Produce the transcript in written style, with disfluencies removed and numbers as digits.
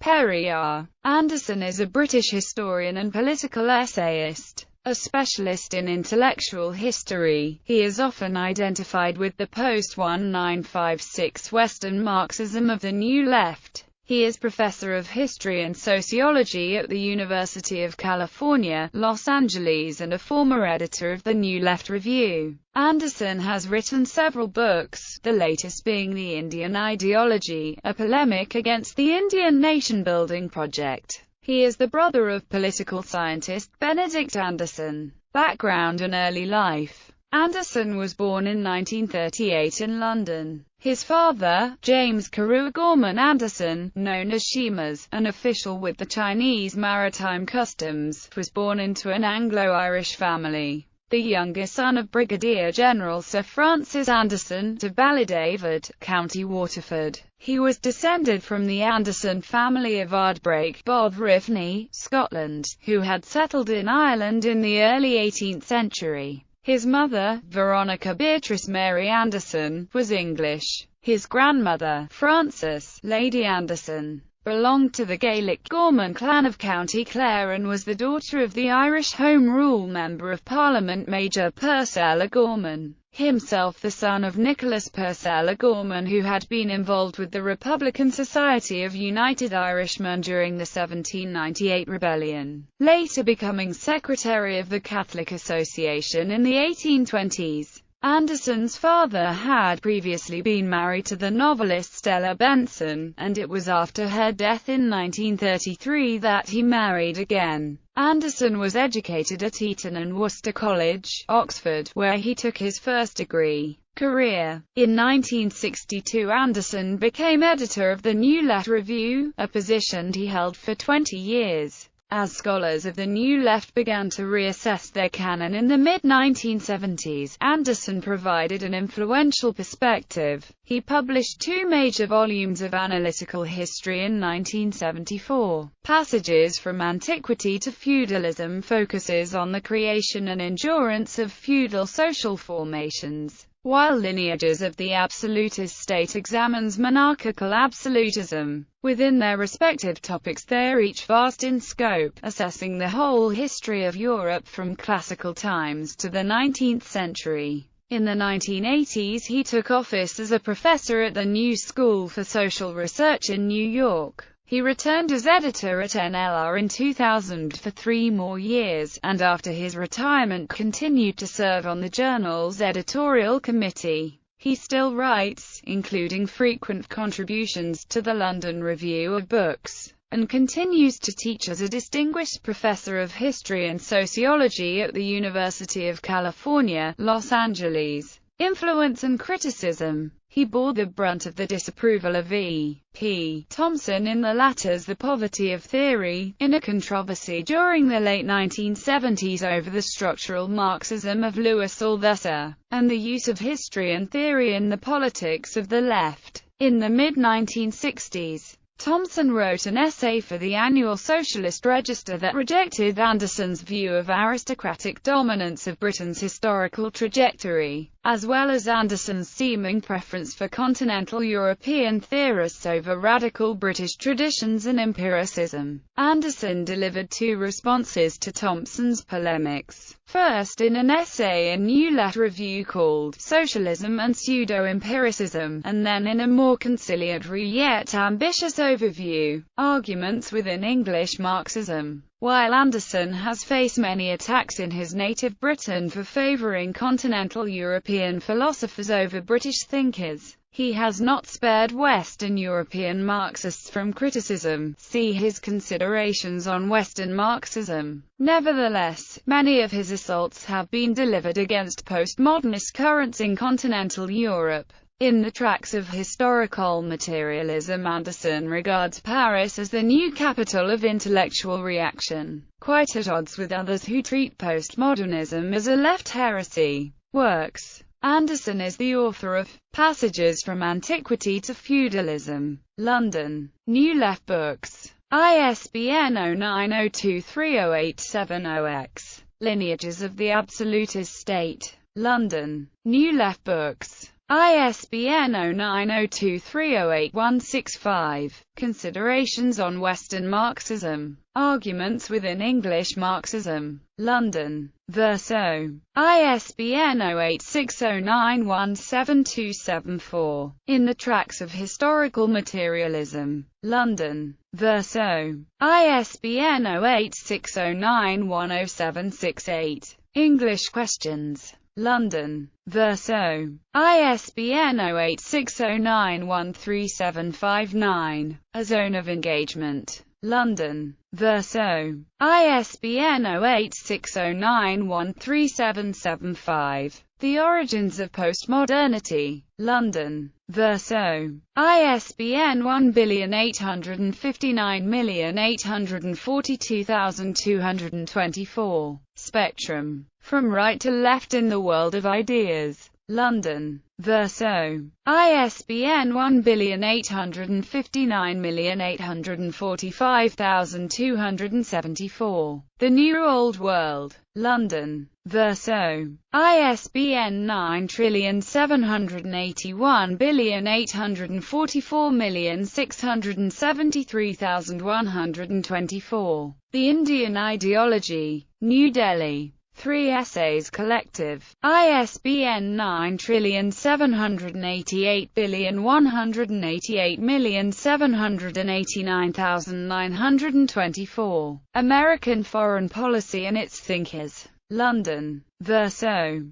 Perrier. Anderson is a British historian and political essayist. A specialist in intellectual history, he is often identified with the post-1956 Western Marxism of the New Left. He is professor of history and sociology at the University of California, Los Angeles and a former editor of the New Left Review. Anderson has written several books, the latest being The Indian Ideology, a polemic against the Indian nation-building project. He is the brother of political scientist Benedict Anderson. Background and early life. Anderson was born in 1938 in London. His father, James Carew Gorman Anderson, known as Sheemers, an official with the Chinese Maritime Customs, was born into an Anglo-Irish family. The younger son of Brigadier General Sir Francis Anderson, of Ballydavid, County Waterford. He was descended from the Anderson family of Ardbrake, Bothryfne, Scotland, who had settled in Ireland in the early 18th century. His mother, Veronica Beatrice Mary Anderson, was English. His grandmother, Frances, Lady Anderson, belonged to the Gaelic Gorman clan of County Clare and was the daughter of the Irish Home Rule Member of Parliament Major Purcell O'Gorman, himself the son of Nicholas Purcell O'Gorman, who had been involved with the Republican Society of United Irishmen during the 1798 rebellion, later becoming secretary of the Catholic Association in the 1820s. Anderson's father had previously been married to the novelist Stella Benson, and it was after her death in 1933 that he married again. Anderson was educated at Eton and Worcester College, Oxford, where he took his first degree. Career. In 1962 Anderson became editor of the New Left Review, a position he held for 20 years. As scholars of the New Left began to reassess their canon in the mid-1970s, Anderson provided an influential perspective. He published 2 major volumes of analytical history in 1974. Passages from Antiquity to Feudalism focuses on the creation and endurance of feudal social formations, while Lineages of the Absolutist State examines monarchical absolutism. Within their respective topics they are each vast in scope, assessing the whole history of Europe from classical times to the 19th century. In the 1980s he took office as a professor at the New School for Social Research in New York. He returned as editor at NLR in 2000 for 3 more years, and after his retirement continued to serve on the journal's editorial committee. He still writes, including frequent contributions to the London Review of Books, and continues to teach as a distinguished professor of history and sociology at the University of California, Los Angeles. Influence and criticism. He bore the brunt of the disapproval of E. P. Thompson in the latter's The Poverty of Theory, in a controversy during the late 1970s over the structural Marxism of Louis Althusser, and the use of history and theory in the politics of the left. In the mid-1960s, Thompson wrote an essay for the annual Socialist Register that rejected Anderson's view of aristocratic dominance of Britain's historical trajectory, as well as Anderson's seeming preference for continental European theorists over radical British traditions and empiricism. Anderson delivered 2 responses to Thompson's polemics. First in an essay in New Left Review called Socialism and Pseudo-Empiricism, and then in a more conciliatory yet ambitious overview, Arguments within English Marxism. While Anderson has faced many attacks in his native Britain for favouring continental European philosophers over British thinkers, he has not spared Western European Marxists from criticism. See his considerations on Western Marxism. Nevertheless, many of his assaults have been delivered against postmodernist currents in continental Europe. In the Tracts of Historical Materialism, Anderson regards Paris as the new capital of intellectual reaction, quite at odds with others who treat postmodernism as a left heresy. Works. Anderson is the author of Passages from Antiquity to Feudalism, London, New Left Books, ISBN 0902308770X, Lineages of the Absolutist State, London, New Left Books. ISBN 0902308165. Considerations on Western Marxism. Arguments within English Marxism. London. Verso. ISBN 0860917274. In the Tracks of Historical Materialism. London. Verso. ISBN 0860910768. English Questions. London. Verso. ISBN 0860913759. A Zone of Engagement. London. Verso. ISBN 0860913775. The Origins of Postmodernity. London. Verso. ISBN 1859842224. Spectrum. From Right to Left in the World of Ideas. London. Verso. ISBN 1859845274. The New Old World. London. Verso. ISBN 9781844673124. The Indian Ideology. New Delhi. 3 Essays Collective. ISBN 9781888788924. American Foreign Policy and Its Thinkers. London. Verso.